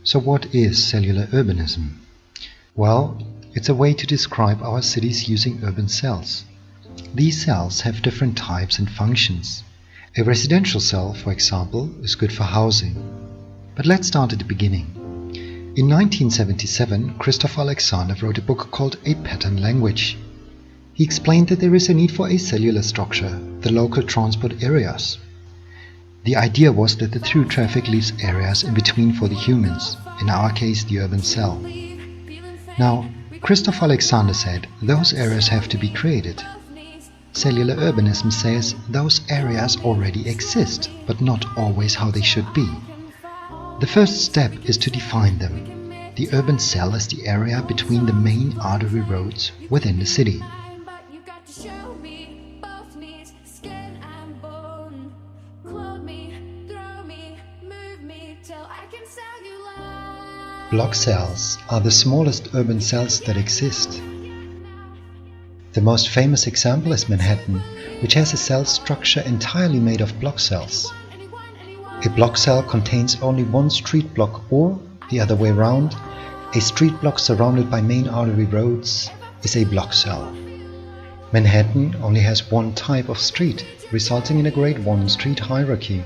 So what is cellular urbanism? Well, it's a way to describe our cities using urban cells. These cells have different types and functions. A residential cell, for example, is good for housing. But let's start at the beginning. In 1977, Christopher Alexander wrote a book called A Pattern Language. He explained that there is a need for a cellular structure, the local transport areas. The idea was that the through traffic leaves areas in between for the humans, in our case the urban cell. Now, Christopher Alexander said those areas have to be created. Cellular urbanism says those areas already exist, but not always how they should be. The first step is to define them. The urban cell is the area between the main artery roads within the city. Block cells are the smallest urban cells that exist. The most famous example is Manhattan, which has a cell structure entirely made of block cells. A block cell contains only one street block, or, the other way around, a street block surrounded by main artery roads is a block cell. Manhattan only has one type of street, resulting in a Grade 1 street hierarchy.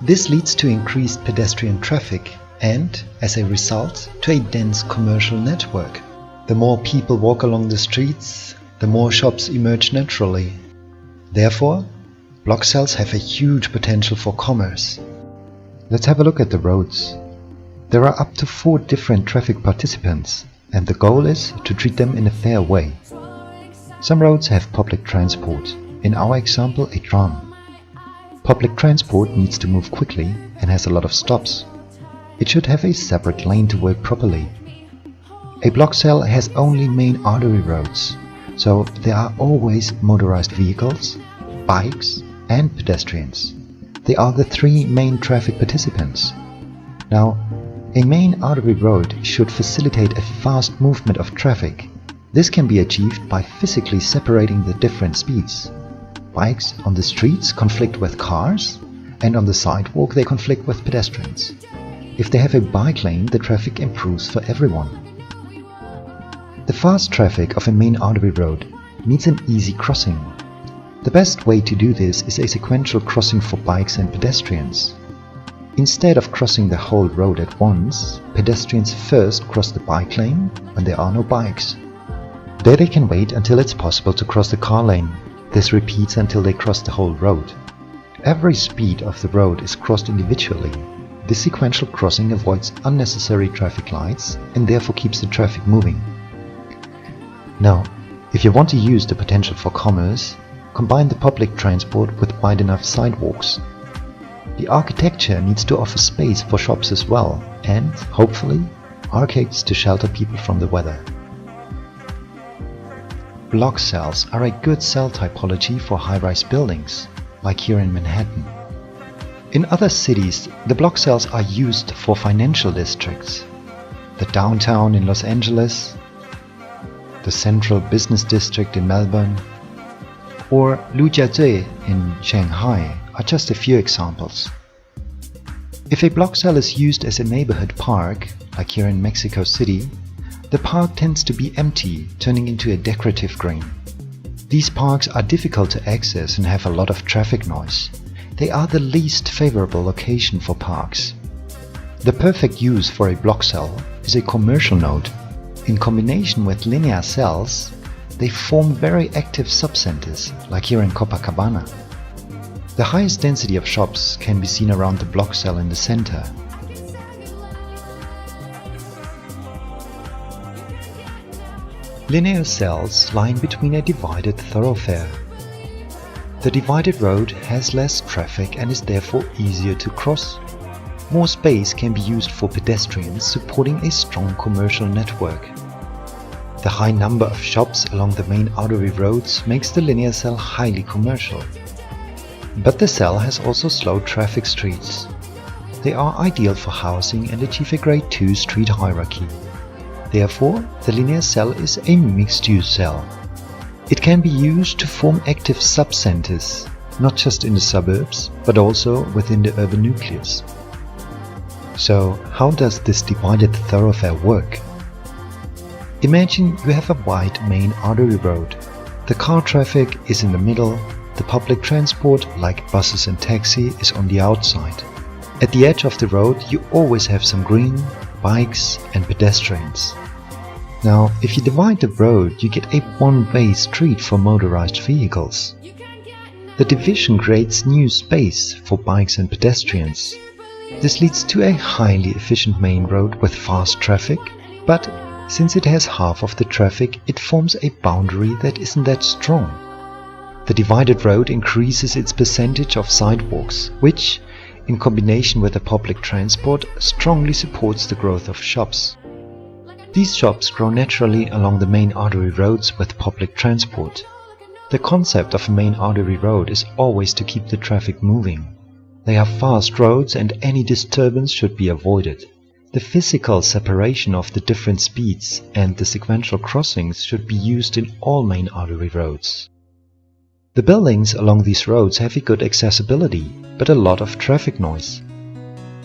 This leads to increased pedestrian traffic and, as a result, to a dense commercial network. The more people walk along the streets, the more shops emerge naturally. Therefore, block cells have a huge potential for commerce. Let's have a look at the roads. There are up to 4 different traffic participants, and the goal is to treat them in a fair way. Some roads have public transport, in our example a tram. Public transport needs to move quickly and has a lot of stops. It should have a separate lane to work properly. A block cell has only main artery roads, so there are always motorized vehicles, bikes and pedestrians. They are the 3 main traffic participants. Now, a main artery road should facilitate a fast movement of traffic. This can be achieved by physically separating the different speeds. Bikes on the streets conflict with cars, and on the sidewalk they conflict with pedestrians. If they have a bike lane, the traffic improves for everyone. The fast traffic of a main artery road needs an easy crossing. The best way to do this is a sequential crossing for bikes and pedestrians. Instead of crossing the whole road at once, pedestrians first cross the bike lane when there are no bikes. There they can wait until it's possible to cross the car lane. This repeats until they cross the whole road. Every speed of the road is crossed individually. This sequential crossing avoids unnecessary traffic lights and therefore keeps the traffic moving. Now, if you want to use the potential for commerce, combine the public transport with wide enough sidewalks. The architecture needs to offer space for shops as well, and, hopefully, arcades to shelter people from the weather. Block cells are a good cell typology for high-rise buildings, like here in Manhattan. In other cities, the block cells are used for financial districts. The downtown in Los Angeles, the central business district in Melbourne, or Lujiazui in Shanghai are just a few examples. If a block cell is used as a neighborhood park, like here in Mexico City, the park tends to be empty, turning into a decorative green. These parks are difficult to access and have a lot of traffic noise. They are the least favorable location for parks. The perfect use for a block cell is a commercial node. In combination with linear cells, they form very active subcenters, like here in Copacabana. The highest density of shops can be seen around the block cell in the center. Linear cells lie in between a divided thoroughfare. The divided road has less traffic and is therefore easier to cross. More space can be used for pedestrians, supporting a strong commercial network. The high number of shops along the main artery roads makes the linear cell highly commercial. But the cell has also slow traffic streets. They are ideal for housing and achieve a Grade 2 street hierarchy. Therefore, the linear cell is a mixed-use cell. It can be used to form active subcenters, not just in the suburbs, but also within the urban nucleus. So, how does this divided thoroughfare work? Imagine you have a wide main artery road. The car traffic is in the middle, the public transport, like buses and taxi, is on the outside. At the edge of the road you always have some green, bikes and pedestrians. Now, if you divide the road, you get a one-way street for motorized vehicles. The division creates new space for bikes and pedestrians. This leads to a highly efficient main road with fast traffic, but since it has half of the traffic, it forms a boundary that isn't that strong. The divided road increases its percentage of sidewalks, which, in combination with the public transport, strongly supports the growth of shops. These shops grow naturally along the main artery roads with public transport. The concept of a main artery road is always to keep the traffic moving. They are fast roads and any disturbance should be avoided. The physical separation of the different speeds and the sequential crossings should be used in all main artery roads. The buildings along these roads have a good accessibility, but a lot of traffic noise.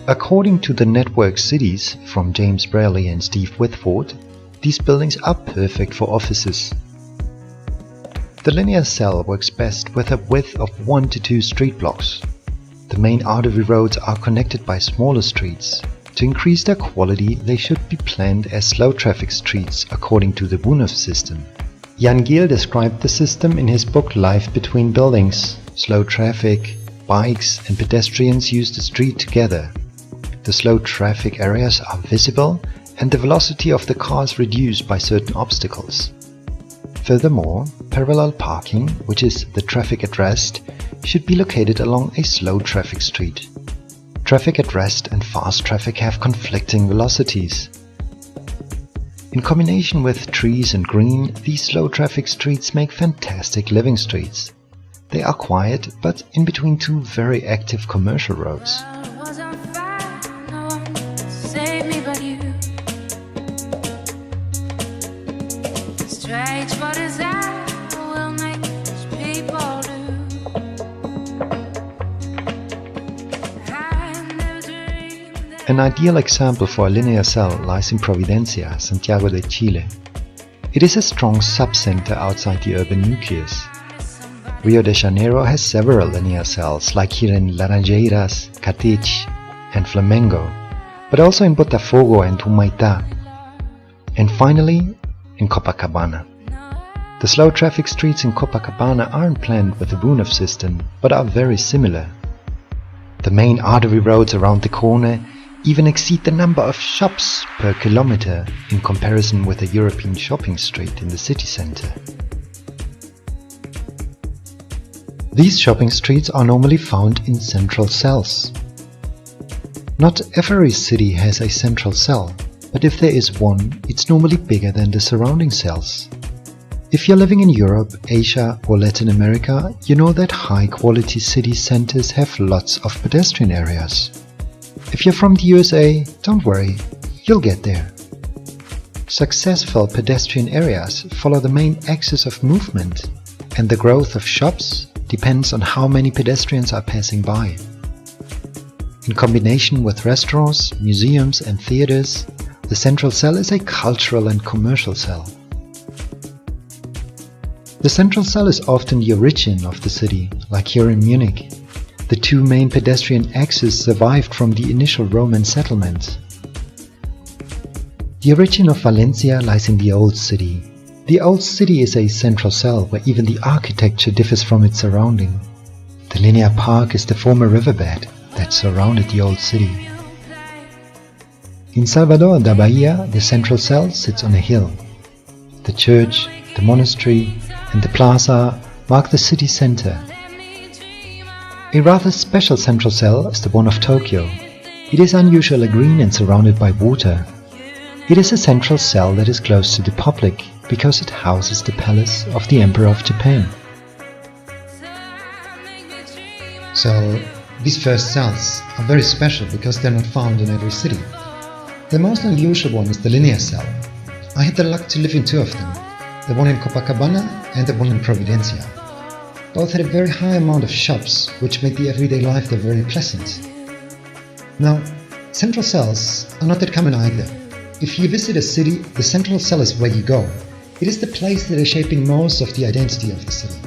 According to the Network Cities from James Braley and Steve Whitford, these buildings are perfect for offices. The linear cell works best with a width of 1 to 2 street blocks. The main artery roads are connected by smaller streets. To increase their quality, they should be planned as slow traffic streets according to the Wunov system. Jan Giel described the system in his book Life Between Buildings. Slow traffic, bikes and pedestrians use the street together. The slow traffic areas are visible and the velocity of the cars reduced by certain obstacles. Furthermore, parallel parking, which is the traffic at rest, should be located along a slow traffic street. Traffic at rest and fast traffic have conflicting velocities. In combination with trees and green, these slow traffic streets make fantastic living streets. They are quiet, but in between two very active commercial roads. An ideal example for a linear cell lies in Providencia, Santiago de Chile. It is a strong subcenter outside the urban nucleus. Rio de Janeiro has several linear cells, like here in Laranjeiras, Catete and Flamengo, but also in Botafogo and Humaitá, and finally in Copacabana. The slow traffic streets in Copacabana aren't planned with the Wunov system, but are very similar. The main artery roads around the corner even exceed the number of shops per kilometer in comparison with a European shopping street in the city center. These shopping streets are normally found in central cells. Not every city has a central cell, but if there is one, it's normally bigger than the surrounding cells. If you're living in Europe, Asia or Latin America, you know that high-quality city centers have lots of pedestrian areas. If you're from the USA, don't worry, you'll get there. Successful pedestrian areas follow the main axis of movement, and the growth of shops depends on how many pedestrians are passing by. In combination with restaurants, museums and theaters, the central cell is a cultural and commercial cell. The central cell is often the origin of the city, like here in Munich. The two main pedestrian axes survived from the initial Roman settlement. The origin of Valencia lies in the Old City. The Old City is a central cell where even the architecture differs from its surrounding. The linear park is the former riverbed that surrounded the Old City. In Salvador da Bahia, the central cell sits on a hill. The church, the monastery and the plaza mark the city center. A rather special central cell is the one of Tokyo. It is unusually green and surrounded by water. It is a central cell that is close to the public because it houses the palace of the Emperor of Japan. So, these first cells are very special because they're not found in every city. The most unusual one is the linear cell. I had the luck to live in two of them, the one in Copacabana and the one in Providencia. Both had a very high amount of shops, which made the everyday life there very pleasant. Now, Central cells are not that common either. If you visit a city, the central cell is where you go. It is the place that is shaping most of the identity of the city.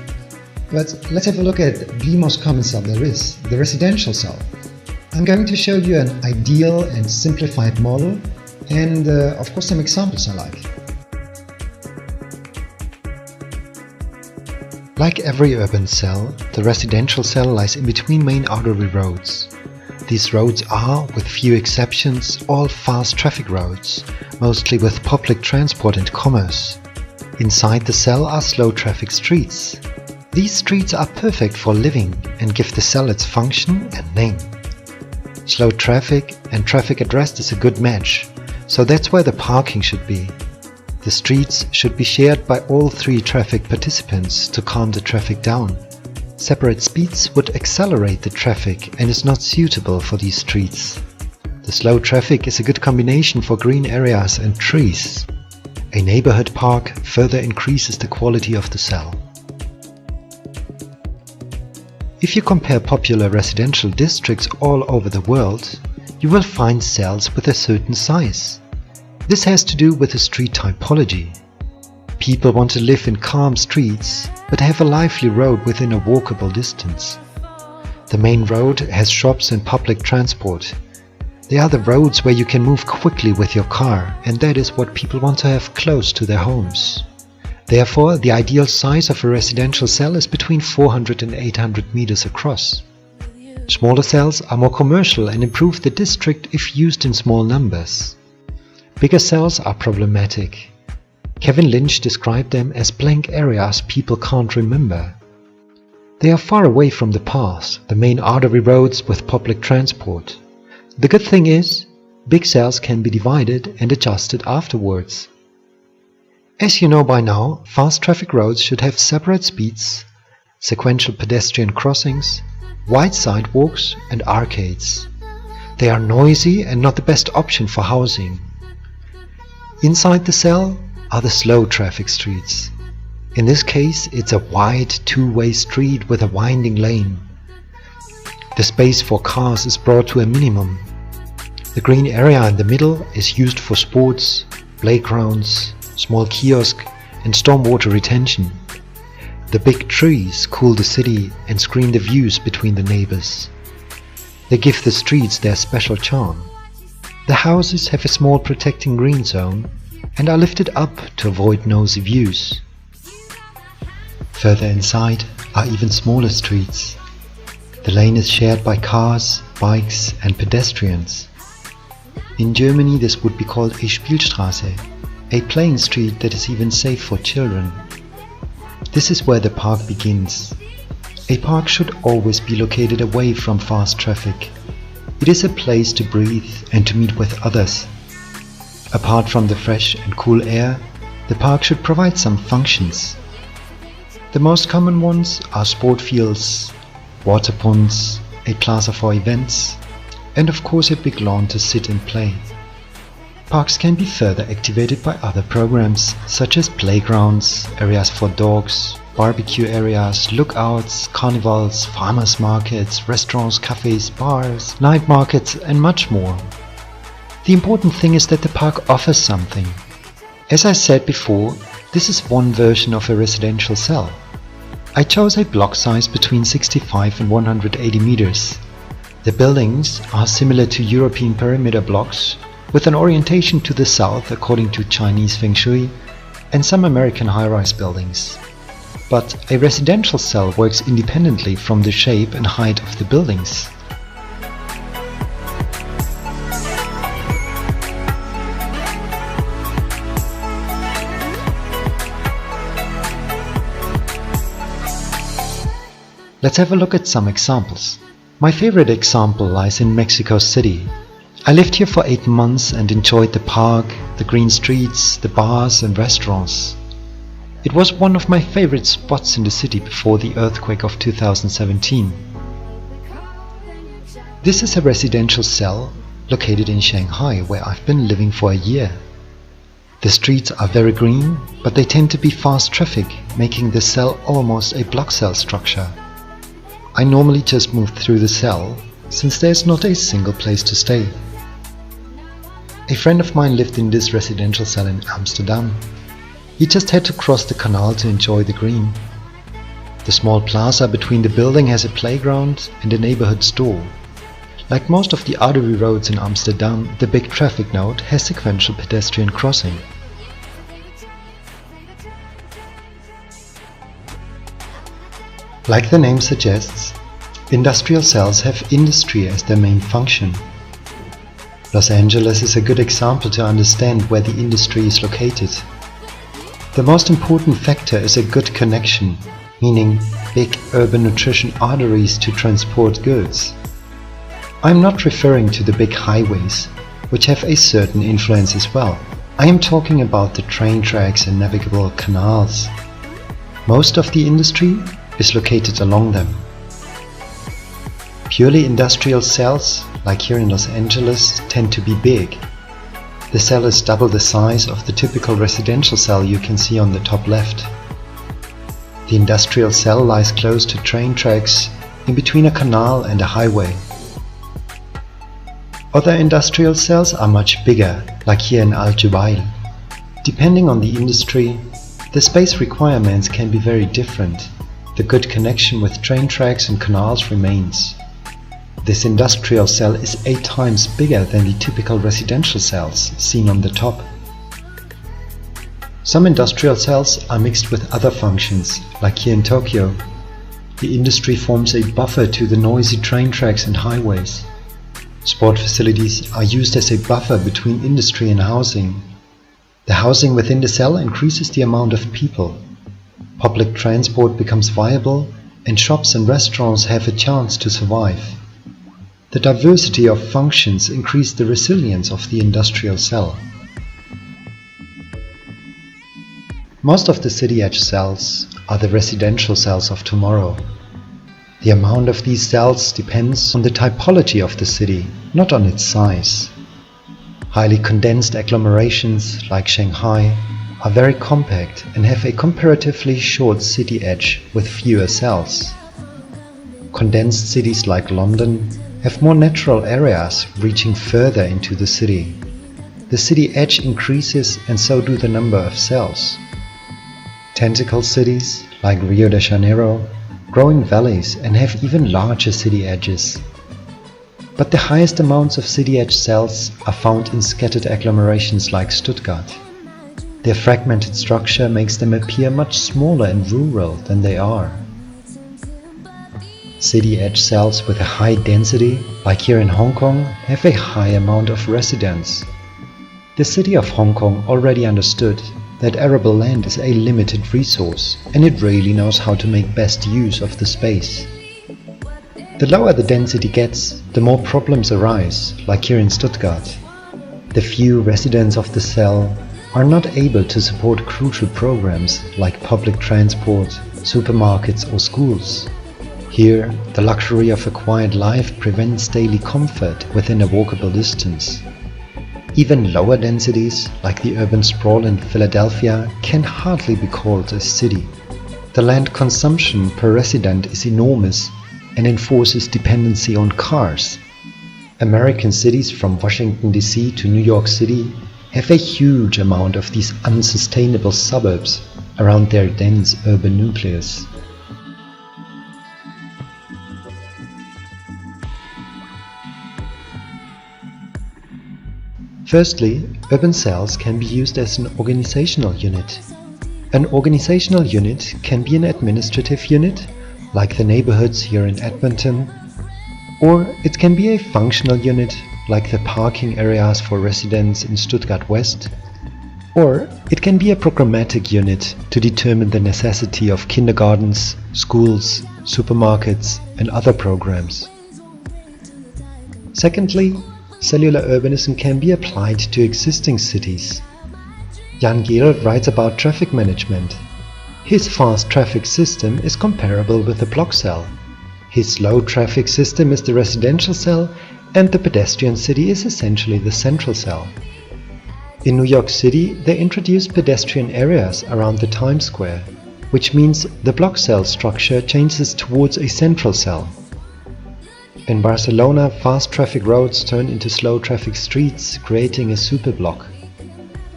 But let's have a look at the most common cell there is, the residential cell. I'm going to show you an ideal and simplified model and of course some examples I like. Like every urban cell, the residential cell lies in between main artery roads. These roads are, with few exceptions, all fast traffic roads, mostly with public transport and commerce. Inside the cell are slow traffic streets. These streets are perfect for living and give the cell its function and name. Slow traffic and traffic at rest is a good match, so that's where the parking should be. The streets should be shared by all three traffic participants to calm the traffic down. Separate speeds would accelerate the traffic and is not suitable for these streets. The slow traffic is a good combination for green areas and trees. A neighborhood park further increases the quality of the cell. If you compare popular residential districts all over the world, you will find cells with a certain size. This has to do with the street typology. People want to live in calm streets, but have a lively road within a walkable distance. The main road has shops and public transport. They are the roads where you can move quickly with your car, and that is what people want to have close to their homes. Therefore, the ideal size of a residential cell is between 400 and 800 meters across. Smaller cells are more commercial and improve the district if used in small numbers. Bigger cells are problematic. Kevin Lynch described them as blank areas people can't remember. They are far away from the paths, the main artery roads with public transport. The good thing is, big cells can be divided and adjusted afterwards. As you know by now, fast traffic roads should have separate speeds, sequential pedestrian crossings, wide sidewalks and arcades. They are noisy and not the best option for housing. Inside the cell are the slow traffic streets. In this case, it's a wide two-way street with a winding lane. The space for cars is brought to a minimum. The green area in the middle is used for sports, playgrounds, small kiosk and stormwater retention. The big trees cool the city and screen the views between the neighbors. They give the streets their special charm. The houses have a small protecting green zone and are lifted up to avoid nosy views. Further inside are even smaller streets. The lane is shared by cars, bikes and pedestrians. In Germany this would be called a Spielstraße, a playing street that is even safe for children. This is where the park begins. A park should always be located away from fast traffic. It is a place to breathe and to meet with others. Apart from the fresh and cool air, the park should provide some functions. The most common ones are sport fields, water ponds, a plaza for events, and of course a big lawn to sit and play. Parks can be further activated by other programs, such as playgrounds, areas for dogs, barbecue areas, lookouts, carnivals, farmers markets, restaurants, cafes, bars, night markets and much more. The important thing is that the park offers something. As I said before, this is one version of a residential cell. I chose a block size between 65 and 180 meters. The buildings are similar to European perimeter blocks, with an orientation to the south according to Chinese Feng Shui, and some American high-rise buildings. But a residential cell works independently from the shape and height of the buildings. Let's have a look at some examples. My favorite example lies in Mexico City. I lived here for 8 months and enjoyed the park, the green streets, the bars and restaurants. It was one of my favorite spots in the city before the earthquake of 2017. This is a residential cell located in Shanghai, where I've been living for a year. The streets are very green, but they tend to be fast traffic, making the cell almost a block cell structure. I normally just move through the cell, since there's not a single place to stay. A friend of mine lived in this residential cell in Amsterdam. He just had to cross the canal to enjoy the green. The small plaza between the building has a playground and a neighborhood store. Like most of the artery roads in Amsterdam, the big traffic node has sequential pedestrian crossing. Like the name suggests, industrial cells have industry as their main function. Los Angeles is a good example to understand where the industry is located. The most important factor is a good connection, meaning big urban nutrition arteries to transport goods. I'm not referring to the big highways, which have a certain influence as well. I am talking about the train tracks and navigable canals. Most of the industry is located along them. Purely industrial cells, like here in Los Angeles, tend to be big. The cell is double the size of the typical residential cell you can see on the top left. The industrial cell lies close to train tracks, in between a canal and a highway. Other industrial cells are much bigger, like here in Al Jubail. Depending on the industry, the space requirements can be very different. The good connection with train tracks and canals remains. This industrial cell is 8 times bigger than the typical residential cells seen on the top. Some industrial cells are mixed with other functions, like here in Tokyo. The industry forms a buffer to the noisy train tracks and highways. Sport facilities are used as a buffer between industry and housing. The housing within the cell increases the amount of people. Public transport becomes viable, and shops and restaurants have a chance to survive. The diversity of functions increase the resilience of the industrial cell. Most of the city edge cells are the residential cells of tomorrow. The amount of these cells depends on the typology of the city, not on its size. Highly condensed agglomerations like Shanghai are very compact and have a comparatively short city edge with fewer cells. Condensed cities like London have more natural areas reaching further into the city. The city edge increases and so do the number of cells. Tentacle cities like Rio de Janeiro grow in valleys and have even larger city edges. But the highest amounts of city edge cells are found in scattered agglomerations like Stuttgart. Their fragmented structure makes them appear much smaller and rural than they are. City edge cells with a high density, like here in Hong Kong, have a high amount of residents. The city of Hong Kong already understood that arable land is a limited resource, and it really knows how to make best use of the space. The lower the density gets, the more problems arise, like here in Stuttgart. The few residents of the cell are not able to support crucial programs like public transport, supermarkets or schools. Here, the luxury of a quiet life prevents daily comfort within a walkable distance. Even lower densities, like the urban sprawl in Philadelphia, can hardly be called a city. The land consumption per resident is enormous and enforces dependency on cars. American cities from Washington DC to New York City have a huge amount of these unsustainable suburbs around their dense urban nucleus. Firstly, urban cells can be used as an organizational unit. An organizational unit can be an administrative unit, like the neighbourhoods here in Edmonton, or it can be a functional unit, like the parking areas for residents in Stuttgart West, or it can be a programmatic unit to determine the necessity of kindergartens, schools, supermarkets and other programs. Secondly, cellular urbanism can be applied to existing cities. Jan Gehl writes about traffic management. His fast traffic system is comparable with a block cell. His slow traffic system is the residential cell, and the pedestrian city is essentially the central cell. In New York City, they introduced pedestrian areas around the Times Square, which means the block cell structure changes towards a central cell. In Barcelona, fast traffic roads turned into slow traffic streets, creating a superblock.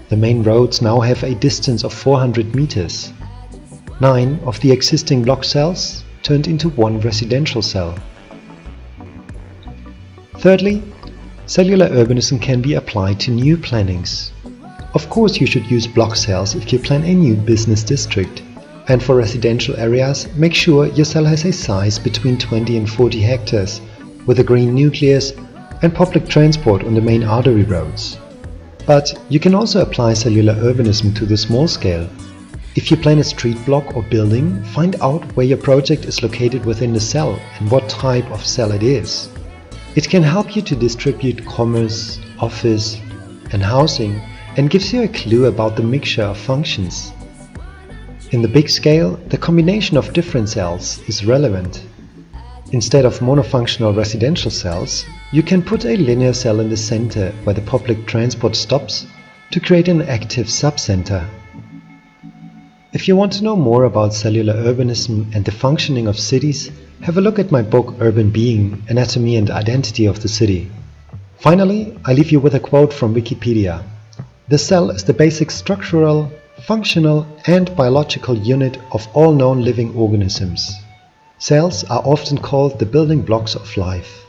The main roads now have a distance of 400 meters. 9 of the existing block cells turned into one residential cell. Thirdly, cellular urbanism can be applied to new plannings. Of course, you should use block cells if you plan a new business district. And for residential areas, make sure your cell has a size between 20 and 40 hectares, with a green nucleus and public transport on the main artery roads. But you can also apply cellular urbanism to the small scale. If you plan a street block or building, find out where your project is located within the cell and what type of cell it is. It can help you to distribute commerce, office and housing, and gives you a clue about the mixture of functions. In the big scale, the combination of different cells is relevant. Instead of monofunctional residential cells, you can put a linear cell in the center where the public transport stops to create an active subcenter. If you want to know more about cellular urbanism and the functioning of cities, have a look at my book Urban Being, Anatomy and Identity of the City. Finally, I leave you with a quote from Wikipedia. The cell is the basic structural, functional and biological unit of all known living organisms. Cells are often called the building blocks of life.